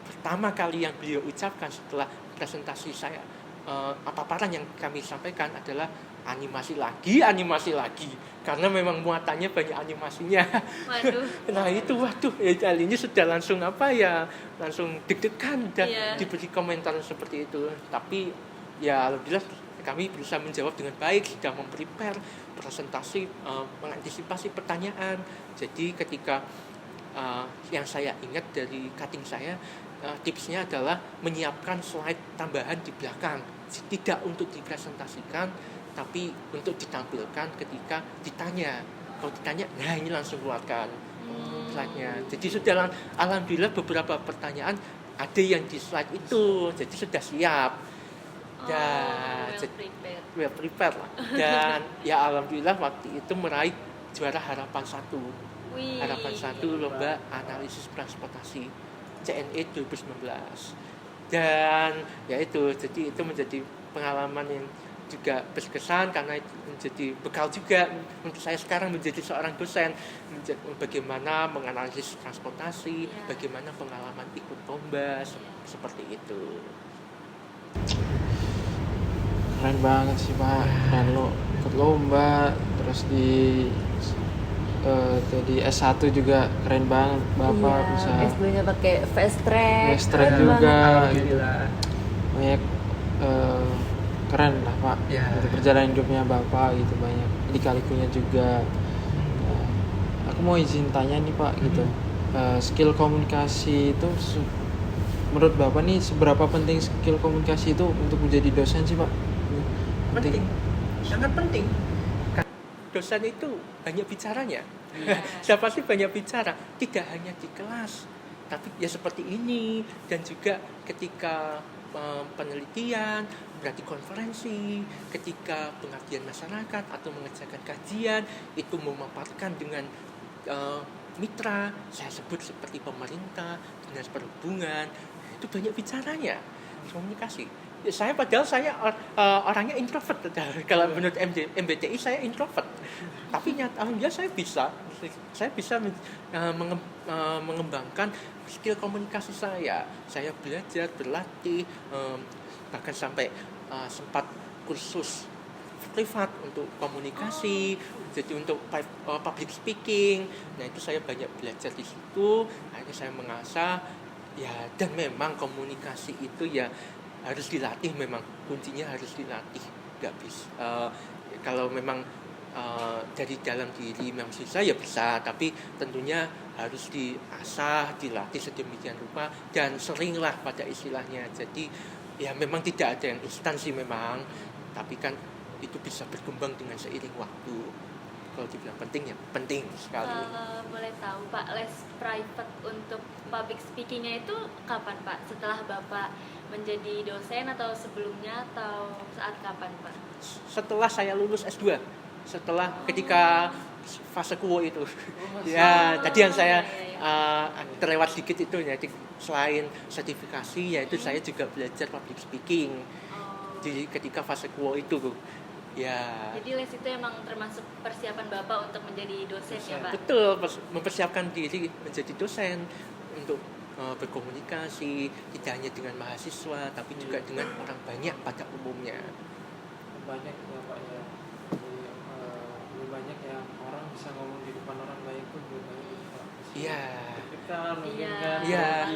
Pertama kali yang beliau ucapkan setelah presentasi saya, paparan yang kami sampaikan adalah animasi lagi, karena memang muatannya banyak animasinya. Waduh. Nah itu kali ini sudah langsung langsung deg-degan dan diberi komentar seperti itu. Tapi ya alhamdulillah kami berusaha menjawab dengan baik, sudah memprepare presentasi, mengantisipasi pertanyaan. Jadi ketika yang saya ingat dari cutting saya, tipsnya adalah menyiapkan slide tambahan di belakang, tidak untuk dipresentasikan tapi untuk ditampilkan ketika ditanya. Kalau ditanya, nah ini langsung keluarkan slide-nya. Jadi sudah alhamdulillah beberapa pertanyaan ada yang di slide itu, jadi sudah siap. Well prepared lah. Dan ya alhamdulillah waktu itu meraih juara harapan 1. Harapan 1 lomba analisis transportasi CNE 2019. Dan ya itu, jadi itu menjadi pengalaman yang juga berkesan karena itu menjadi bekal juga untuk saya sekarang menjadi seorang dosen, bagaimana menganalisis transportasi, bagaimana pengalaman ikut lomba seperti itu. Keren banget sih Pak, keren lo ikut lomba, terus jadi S1 juga keren banget Bapak, bisa S2-nya pakai fast track juga gitu. Banyak keren lah Pak, gitu, perjalanan hidupnya Bapak gitu, banyak lika-likunya juga. Aku mau izin tanya nih Pak gitu, skill komunikasi itu menurut Bapak nih seberapa penting skill komunikasi itu untuk menjadi dosen sih Pak? Penting, sangat penting. Dosen itu banyak bicaranya. Siapa sih banyak bicara? Tidak hanya di kelas, tapi ya seperti ini, dan juga ketika penelitian, berarti konferensi, ketika pengabdian masyarakat atau mengerjakan kajian, itu memaparkan dengan mitra, saya sebut seperti pemerintah, dinas perhubungan, itu banyak bicaranya, komunikasi. Ya, padahal saya orangnya introvert. Kalau menurut MBTI saya introvert. Tapi alhamdulillah saya bisa mengembangkan skill komunikasi saya. Saya belajar, berlatih, bahkan sampai sempat kursus privat untuk komunikasi, jadi untuk public speaking. Nah, itu saya banyak belajar di situ. Akhirnya saya mengasah, ya, dan memang komunikasi itu ya harus dilatih, memang kuncinya harus dilatih. Nggak bisa kalau memang dari dalam diri memang bisa ya bisa, tapi tentunya harus diasah, dilatih sedemikian rupa dan seringlah pada istilahnya. Jadi ya memang tidak ada yang instan sih memang, tapi kan itu bisa berkembang dengan seiring waktu. Kalau dibilang penting ya penting sekali. Boleh tahu Pak, les private untuk public speakingnya itu kapan Pak? Setelah Bapak menjadi dosen atau sebelumnya atau saat kapan Pak? Setelah saya lulus S2, setelah ketika fase kuo itu. Ya, tadi yang saya terlewat sedikit itu ya, selain sertifikasi yaitu saya juga belajar public speaking. Di ketika fase kuo itu. Ya. Jadi les itu emang termasuk persiapan Bapak untuk menjadi dosen ya Pak? Betul, mempersiapkan diri menjadi dosen untuk berkomunikasi tidak hanya dengan mahasiswa tapi juga dengan orang banyak pada umumnya. Banyak ya Pak ya. Lebih banyak yang orang bisa ngomong di depan orang banyak tuh lebih banyak Pak. Iya. Kita mungkin kan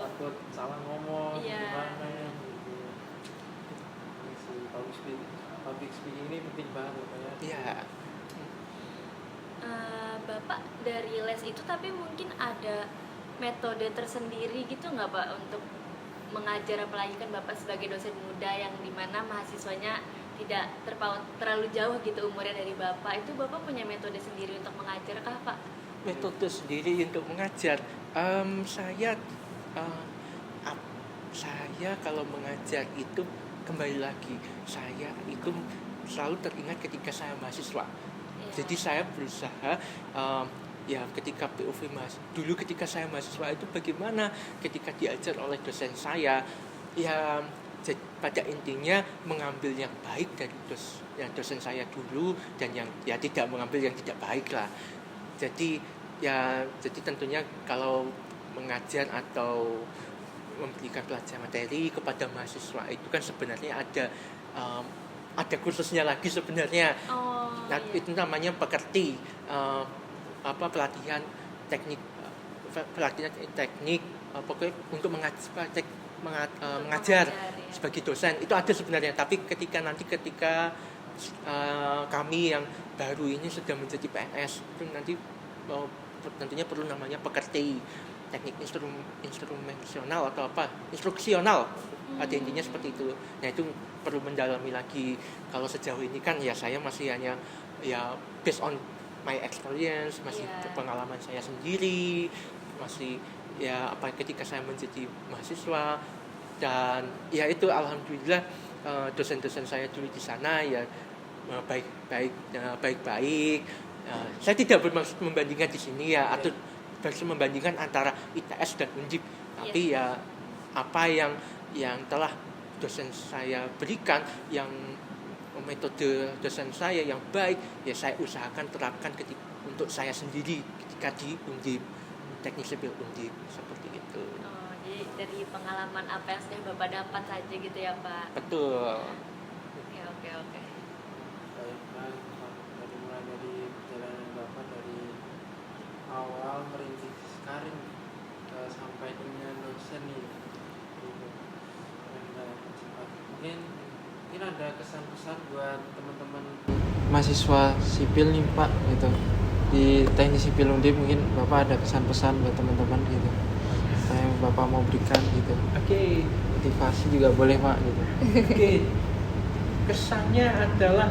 takut salah ngomong gimana gitu. Public speaking ini penting banget Pak ya. Iya. Bapak dari les itu tapi mungkin ada metode tersendiri gitu nggak Pak untuk mengajar, apalagi kan Bapak sebagai dosen muda yang dimana mahasiswanya tidak terpaut terlalu jauh gitu umurnya dari Bapak, itu Bapak punya metode sendiri untuk mengajar kah Pak? Metode sendiri untuk mengajar, saya kalau mengajar itu kembali lagi saya itu selalu teringat ketika saya mahasiswa. Jadi saya berusaha ya ketika POV dulu ketika saya mahasiswa itu bagaimana ketika diajar oleh dosen saya, ya pada intinya mengambil yang baik dari dosen saya dulu dan yang ya tidak mengambil yang tidak baik lah. Jadi tentunya kalau mengajar atau memberikan pelajaran materi kepada mahasiswa itu kan sebenarnya ada kursusnya lagi sebenarnya. Itu namanya pekerti, pelatihan teknik pokoknya untuk mengajar sebagai dosen itu ada sebenarnya. Tapi ketika kami yang baru ini sudah menjadi PNS itu nanti tentunya perlu namanya pekerti teknik instrumensional atau instruksional, ada intinya seperti itu. Nah itu perlu mendalami lagi. Kalau sejauh ini kan ya saya masih hanya ya based on my experience, masih pengalaman saya sendiri, masih ya ketika saya menjadi mahasiswa. Dan ya itu alhamdulillah dosen-dosen saya dulu di sana ya baik-baik. Saya tidak bermaksud membandingkan di sini ya, atau membandingkan antara ITS dan Undip, tapi ya apa yang telah dosen saya berikan, yang metode dosen saya yang baik ya saya usahakan terapkan untuk saya sendiri ketika di Undip, teknik sipil Undip seperti itu. Jadi dari pengalaman apa yang sudah Bapak dapat saja gitu ya Pak? Betul. Oke. Baik Pak, dari perjalanan Bapak dari awal merintis karir sampai dengan dosen nih gitu. Mungkin ada kesan-kesan buat teman-teman mahasiswa sipil nih Pak gitu di teknik sipil Undip, mungkin Bapak ada kesan-pesan buat teman-teman gitu yang Bapak mau berikan gitu. Oke. Motivasi juga boleh Pak gitu. Oke. Kesannya adalah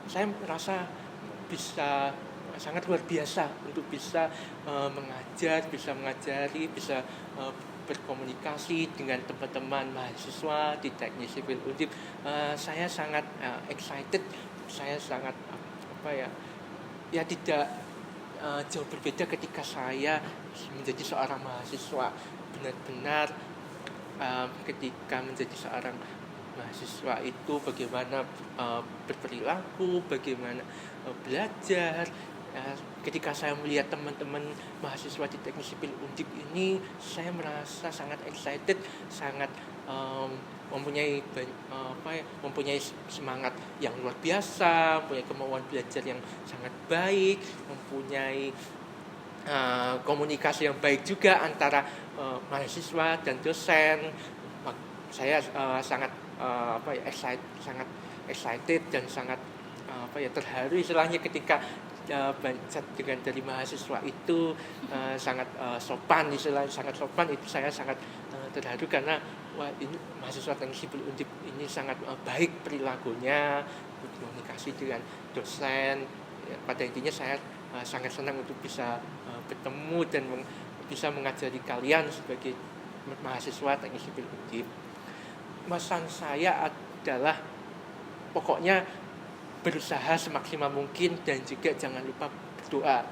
saya merasa bisa sangat luar biasa untuk bisa mengajar, bisa mengajari, bisa berkomunikasi dengan teman-teman mahasiswa di teknik sipil Undip. Saya sangat excited, saya sangat tidak jauh berbeda ketika saya menjadi seorang mahasiswa. Benar-benar ketika menjadi seorang mahasiswa itu bagaimana berperilaku, bagaimana belajar. Ketika saya melihat teman-teman mahasiswa di Teknik Sipil Undip ini, saya merasa sangat excited, sangat mempunyai semangat yang luar biasa, mempunyai kemauan belajar yang sangat baik, mempunyai komunikasi yang baik juga antara mahasiswa dan dosen. Saya sangat excited dan sangat terharu istilahnya ketika dengan dari mahasiswa itu sangat sopan istilahnya, sangat sopan. Itu saya sangat terharu karena ini mahasiswa Teknik Sipil Undip ini sangat baik perilakunya, komunikasi dengan dosen. Pada intinya saya sangat senang untuk bisa bertemu dan bisa mengajari kalian sebagai mahasiswa Teknik Sipil Undip. Pesan saya adalah pokoknya berusaha semaksimal mungkin dan juga jangan lupa berdoa.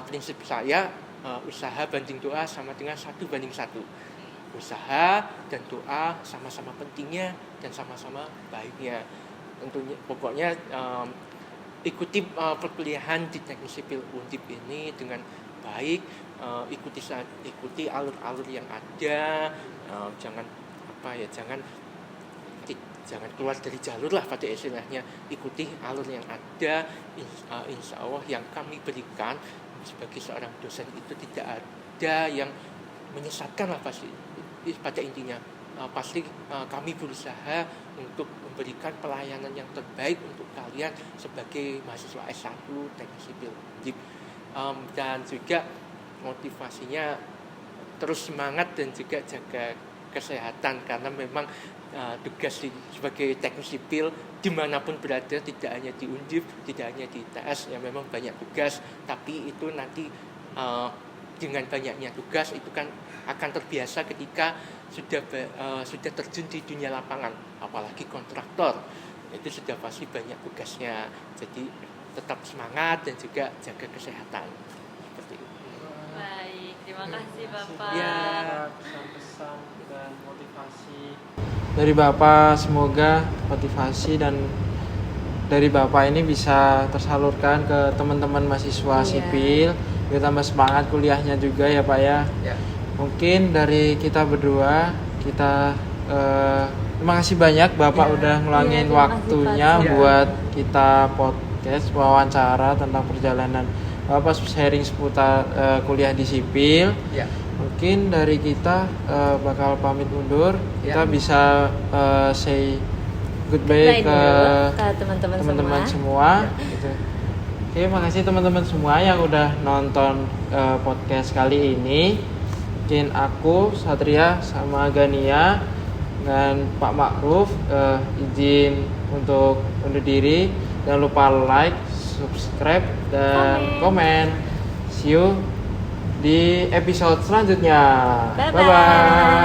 Prinsip saya usaha banding doa sama dengan 1:1. Usaha dan doa sama-sama pentingnya dan sama-sama baiknya. Tentunya pokoknya ikuti perkuliahan di Teknik Sipil Undip ini dengan baik, ikuti alur-alur yang ada, jangan keluar dari jalur lah pada istilahnya. Ikuti alur yang ada. Insya Allah yang kami berikan sebagai seorang dosen itu tidak ada yang menyesatkan lah pasti. Pada intinya pasti kami berusaha untuk memberikan pelayanan yang terbaik untuk kalian sebagai mahasiswa S1 Teknik Sipil Undip. Dan juga motivasinya terus semangat dan juga jaga kesehatan, karena memang tugas sebagai teknik sipil dimanapun berada, tidak hanya di Undip, tidak hanya di ITS, ya memang banyak tugas, tapi itu nanti dengan banyaknya tugas itu kan akan terbiasa ketika sudah terjun di dunia lapangan, apalagi kontraktor itu sudah pasti banyak tugasnya. Jadi tetap semangat dan juga jaga kesehatan. Seperti itu. Baik, terima kasih Bapak. Ya. Pesan-pesan dan motivasi dari Bapak, semoga motivasi dan dari Bapak ini bisa tersalurkan ke teman-teman mahasiswa sipil, biar tambah semangat kuliahnya juga ya Pak ya. Mungkin dari kita berdua, kita terima kasih banyak Bapak udah ngeluangin waktunya buat kita podcast wawancara tentang perjalanan Bapak sharing seputar kuliah di sipil. Mungkin dari kita bakal pamit undur. Kita bisa say goodbye ke teman-teman semua. Gitu. Oke, makasih teman-teman semua yang udah nonton podcast kali ini. Mungkin aku, Satria, sama Gania dan Pak Ma'ruf izin untuk undur diri. Jangan lupa like, subscribe, dan komen. See you di episode selanjutnya. Bye-bye.